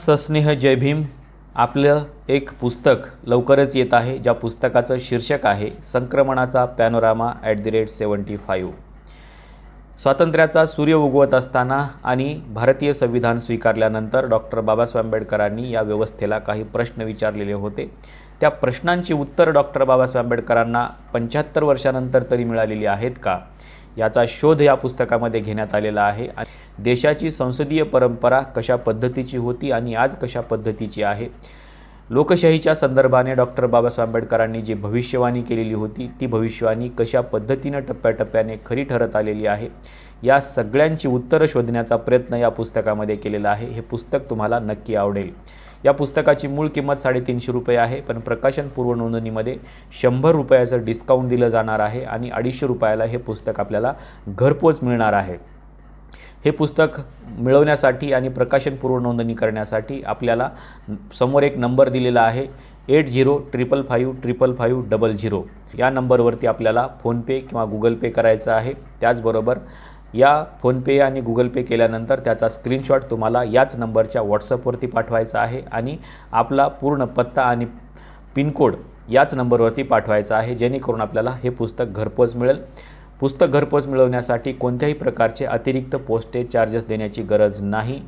सस्नेह जय भीम। आपलं एक पुस्तक लवकरच येत आहे, ज्या पुस्तकाचं शीर्षक आहे संक्रमणाचा पॅनोरामा @75। स्वातंत्र्याचा सूर्य उगवत असताना आणि भारतीय संविधान स्वीकारल्यानंतर डॉक्टर बाबासाहेब आंबेडकरांनी या व्यवस्थेला काही प्रश्न विचारलेले होते। त्या प्रश्नांची उत्तर डॉक्टर बाबासाहेब आंबेडकरांना 75 वर्षानंतर तरी मिळालेली आहेत का, याचा शोध या पुस्तकामध्ये घेण्यात आलेला आहे। देशाची संसदीय परंपरा कशा पद्धतीची होती आणि आज कशा पद्धतीची आहे, लोकशाहीच्या संदर्भाने डॉक्टर बाबासाहेब आंबेडकरांनी जी भविष्यवाणी केलेली होती ती भविष्यवाणी कशा पद्धतीने टप्प्याटप्प्याने खरी ठरत आलेली आहे, या सगळ्यांची उत्तरं शोधण्याचा प्रयत्न या पुस्तकामध्ये केलेला आहे। हे पुस्तक तुम्हाला नक्की आवडेल। या पुस्तकाची मूळ किंमत 350 रुपये आहे, पण प्रकाशन पूर्व नोंदणीमध्ये 100 रुपयाचं डिस्काउंट दिलं जाणार आहे आणि 250 रुपयाला हे पुस्तक आपल्याला घरपोच मिळणार आहे। हे पुस्तक मिळवण्यासाठी आणि प्रकाशन पूर्व नोंदणी करण्यासाठी आपल्याला समोर एक नंबर दिलेला आहे 8055555500। या नंबरवरती आपल्याला फोनपे किंवा गुगल पे करायचं आहे। त्याचबरोबर या फोनपे आणि गुगल पे केल्यानंतर त्याचा स्क्रीनशॉट तुम्हाला याच नंबरच्या व्हॉट्सअपवरती पाठवायचा आहे आणि आपला पूर्ण पत्ता आणि पिनकोड याच नंबरवरती पाठवायचा आहे, जेणेकरून आपल्याला हे पुस्तक घरपोच मिळेल। पुस्तक घरपोच मिळवण्यासाठी कोणत्याही प्रकारचे अतिरिक्त पोस्टेज चार्जेस देण्याची गरज नाही।